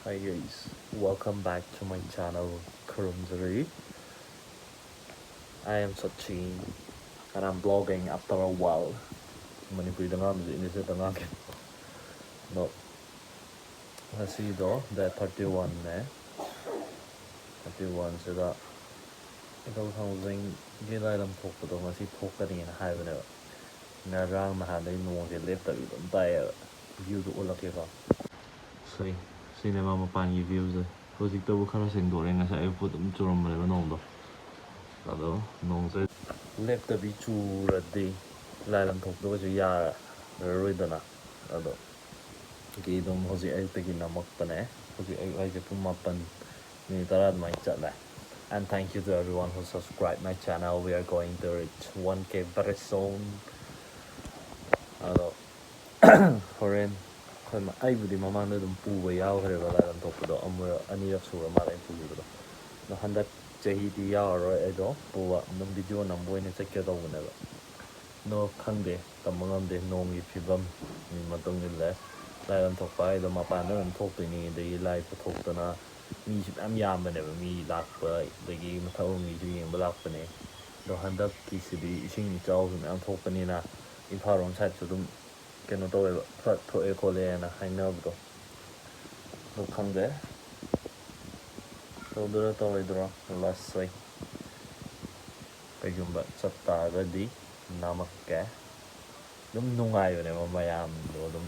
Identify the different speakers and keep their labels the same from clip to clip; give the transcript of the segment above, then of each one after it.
Speaker 1: Hi guys, welcome back to my channel Kurumzari. I am Sachin and I'm blogging after a while. Manipuri dengan ini saya tengah no. Kasi do the 31 ne 31 sida ito Thhangjing gilai lam Thokpa do ngasi Thokpa ni na hai bane ngarang mahadai nong je left ta dum tai view do ulak ke ka sei cinema mapangi views hojik to khara sengdore nga sa airport dum churam le nong do ado nong se left ta bi chu ra de lai lam Thok do ju ya roi dana ado ki dum hojik ai te ki namak pane hojik ai je pum mapan ni tarad mai chat la. And thank you to everyone who subscribed my channel. We are going to reach 1K very soon. ado foreign I budi mamang dum pu ba yaw khare ba la lam Thok do amra ani rak sura ma lai pu do no handak chahi di yaw ro ai do pu wa num video nam boi ne check do ne ba no khangde tamangam de nong gi phibam ni matong ni le lai lam Thok pai do ma pa no lam Thok ni de lai pu Thok to na mi am yam ba ne ba mi lak pa de gi ma thau mi ju yeng ba lak pa ne do handak ki sidi ising ni chaw su am Thok pa ni na imphal rom side chu dum keno to e phat tho e ko le na hai na bu do khang de so do to e dro last way pe jum ba chat ta ga di namak ke dum nungai yo ne ma mayam do dum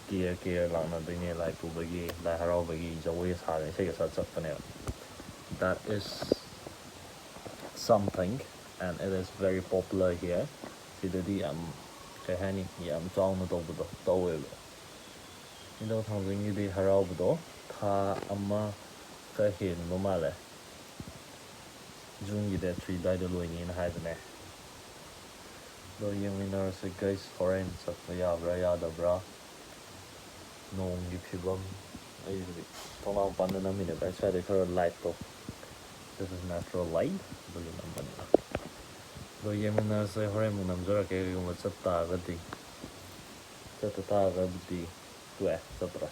Speaker 1: kia lang na de ne lai pu ba gi lai harau ba gi jo we sa le se ga sa chat pa ne that is something and it is very popular here sidadi am cái hai ni yam chong no to bu do to we ni do Thhangjing ni di harau bu do tha amma ka hin no ma le jung gi de 3 dai do loi ni na hai ne do yeng mi na se guys foreign sat ya bra ya da bra nong gi phibam ai di tong lao pan na mi ne ba sai de khar light to this is natural light do you know do yemen na sai hore mu nam jora ke gu ma chat ta ga di chat ta ga di tu e satra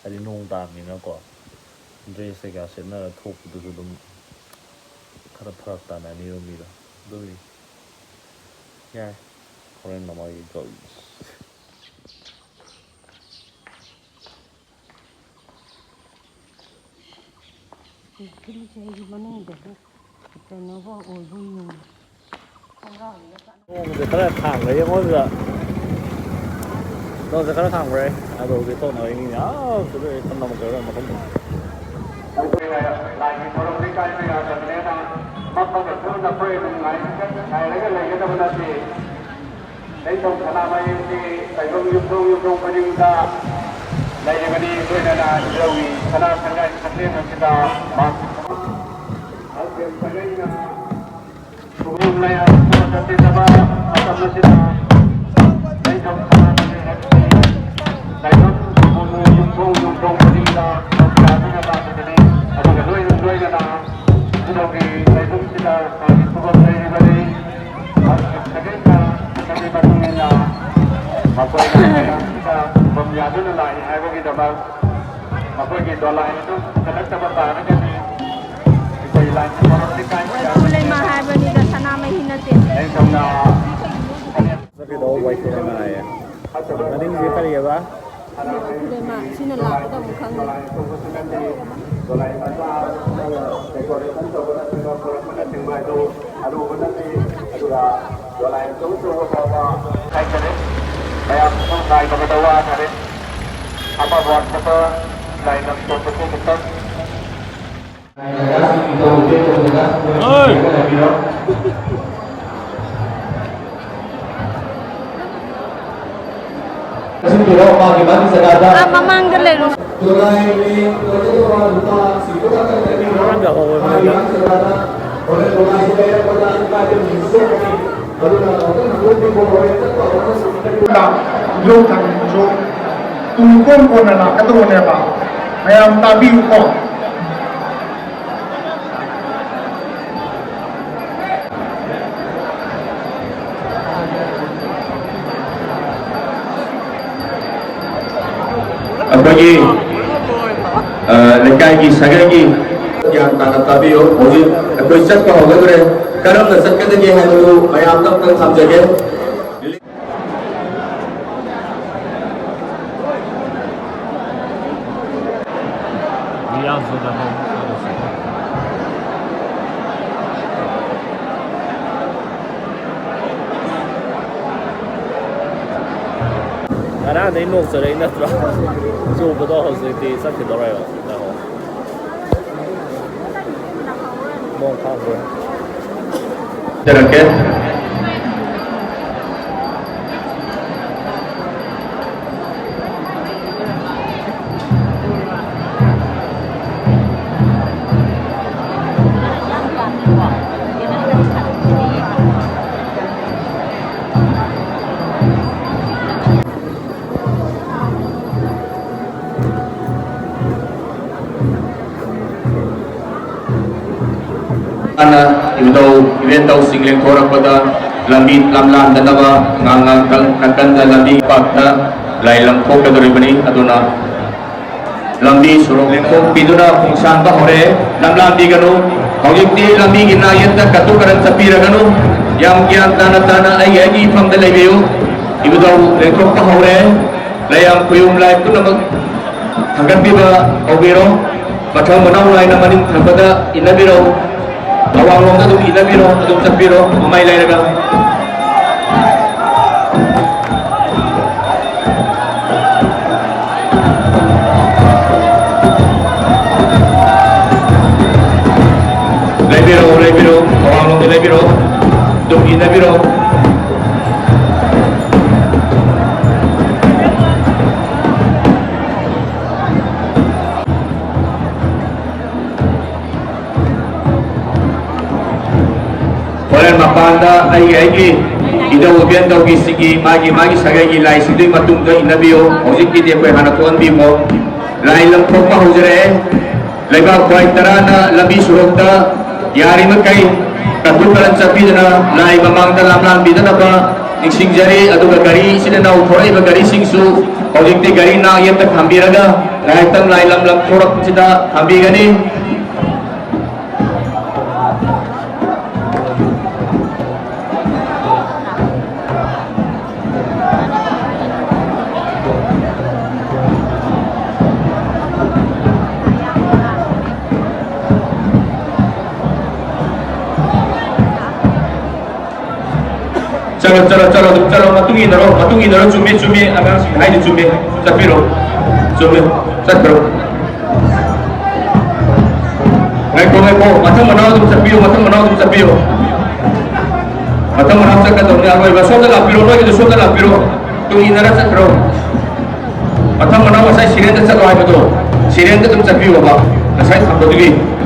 Speaker 1: ali nong ta mi na ko dre se ga se na thok du du dum khara phak ta na ni mi da do ni ya hore na ma gi go
Speaker 2: Kiri cai mana dah? Kita nak buat orang ni.
Speaker 1: người ta thẳng đấy em ơi nó sẽ khá thẳng rồi à đồ cái tô nói nhá cái đấy không nằm cái mà không được
Speaker 2: Mulai mahal bani dah sana mahin nanti.
Speaker 1: cái đó quay cái này anh đi gì cái gì ba
Speaker 2: Mulai mah sini lah kita bukan.
Speaker 3: Apa buat kita lain untuk kita
Speaker 2: Apa manggil lu?
Speaker 1: orang nggak mau mereka
Speaker 3: Yung Thhangjing tungkol ko na lang ito niya ba mayam tabi ko Bagi
Speaker 4: ꯂꯩꯀꯥꯏꯒꯤ ꯁꯥꯒꯩꯒꯤ ꯒ꯭ꯌꯥꯟ ꯇꯥꯅ ꯇꯥꯕꯤꯌꯨ ꯍꯧꯖꯤꯛ ꯑꯩꯈꯣꯏ ꯆꯠꯄ ꯍꯧꯒꯗꯧꯔꯦ ꯀꯔꯝꯅ ꯆꯠꯀꯗꯒꯦ ꯍꯥꯏꯕꯗꯨ ꯃꯌꯥꯝꯗ ꯑꯝꯇꯪ ꯊꯝꯖꯒꯦ
Speaker 1: Ngaraꯡꯗꯩ ꯅꯣꯡ ꯆꯨꯔꯛꯏ ꯅꯠꯇ꯭ꯔꯣ ꯆꯨꯕꯗꯣ ꯍꯧꯖꯤꯛꯇꯤ ꯆꯠꯈꯤꯗꯧꯔꯦꯕ ꯅꯣꯡ ꯐꯥꯈ꯭ꯔꯦ
Speaker 4: ꯆꯠꯂꯛꯀꯦ Ebudhou Ebudhou singling thorak pada lambi lamlan danaba ngang nakan lambi pakta lailam thok kadori bani aduna lambi surong thok piduna pungsan ba hore lamlan bi ganu hojikti lambi gina yetta katu karan chapira ganu yam gyan tana ai gi pham da leibiu Ebudhou thok pa hore layam kuyum lai punamak thagat biba obiro pathang manau lai na manin thagada inabiro awang long adum inabiro adum chapiro amai lairaga lebiro awang long lebiro adum inabiro mapanda ai idau bian dau gi sigi magi sagai gi lai sidui matung da inabio hojik ki de koi hana ton bi mo lai lam thok pa hojre leba koi tarana labi surokta yari makai katu karan chapi dana lai mamang da lam bi dana ba ningsing jari aduga gari sida nau thorai ba gari singsu hojik ti gari na yem ta khambiraga lai tam lai lam thorak sida khambi gani chalo matungi daro cumi agang sing hai di cumi sapiro sapiro ngai ko matang manau dum sapiro matang manau sakka dum ya bai baso da lapiro no gitu so da lapiro tungi dara sapiro matang manau sai siren da chalo hai bodo siren da dum sapiro ba sai tham bodo gi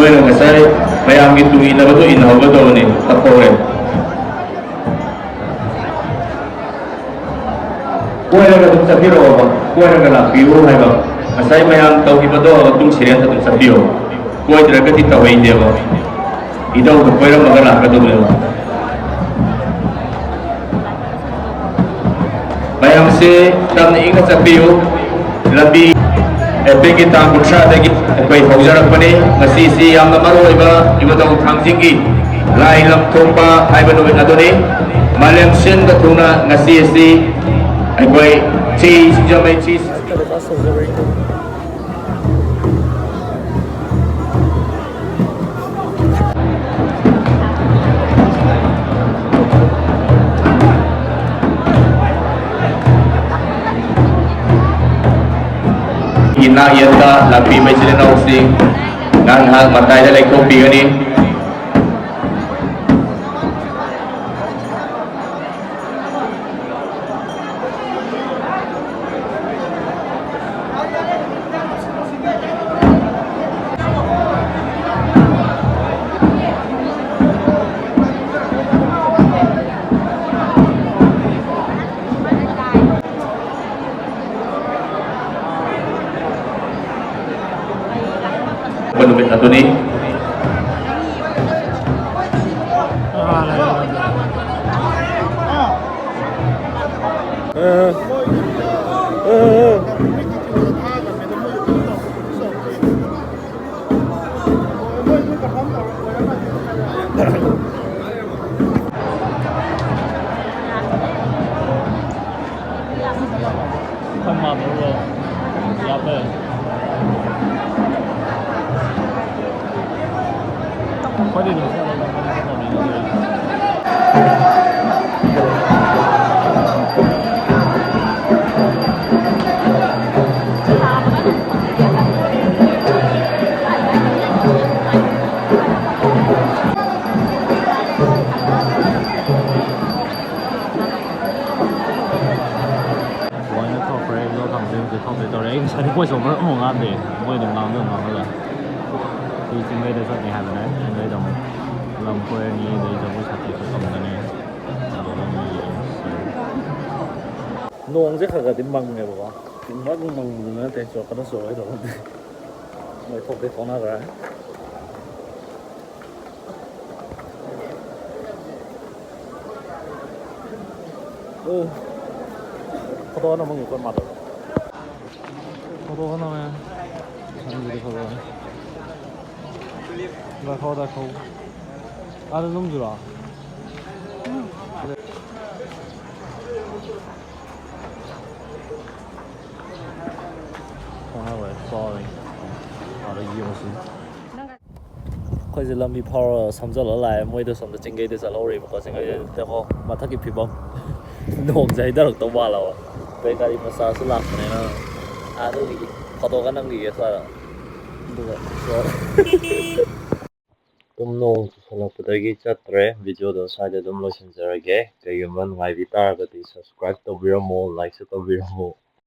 Speaker 4: ngasai mayam gitu ina betul ina betul ni tapore kue raga tum sapiro ba kue raga la piu hai ba ngasai mayam tau ki betul tum sirian tum sapiro kue raga ti tau hai dia ba idau ko kue raga la ka tum le mayam se tam ni inga sapiro labi Epeki tang putra dagi koi haujarak pani ngasi si yang namaro iba Ebudhou Thangjing gi lai lam Thokpa hai banu adoni malem sen da thuna ngasi si koi chi jamai chi ina yata lapi mai chile na usi ngang hang matai da lai ko pi gani ꯅꯨꯃꯤꯠ ꯑꯗꯨꯅꯤ
Speaker 1: ꯅꯣꯡꯁꯦ ꯈꯔ ꯈꯔꯗꯤ ꯃꯪꯉꯦꯕꯀꯣ ꯃꯪꯕꯗꯨ ꯅꯠꯇꯦ ꯆꯣꯛꯀꯗ ꯆꯣꯛꯑꯣꯏꯗꯧ ꯅꯠꯇꯦ ꯃꯣꯏ ꯊꯣꯛꯇꯤ ꯊꯣꯛꯅꯈ꯭ꯔꯦ 포도 하나 먹을 걸 맞아. 포도 하나면 사람들이 포도. 나 거다 거. 아는 놈 주라. 하나에 sorry. 아래 이용신. 佢哋諗住跑深圳落嚟，每到深圳正幾啲就攞嚟，不過成個就我馬塔嘅皮包，農仔得落到馬路，俾架啲馬沙斯拉嚟啦，啊都學到緊能力嘅曬啦，都係。咁農살락부터기 ꯆꯠꯇ꯭ꯔꯦ ꯚꯤꯗꯤꯑꯣꯗꯣ ꯁ꯭ꯋꯥꯏꯗ ꯑꯗꯨꯝ ꯂꯣꯏꯁꯤꯟꯖꯔꯒꯦ ꯀꯩꯒꯨꯝꯕ ꯅꯨꯡꯉꯥꯏꯕꯤ ꯇꯥꯔꯒꯗꯤ subscribe ꯇꯧꯕꯤꯔꯝꯃꯣ ꯂꯥꯏꯛꯁꯨ ꯇꯧꯕꯤꯔꯝꯃꯣ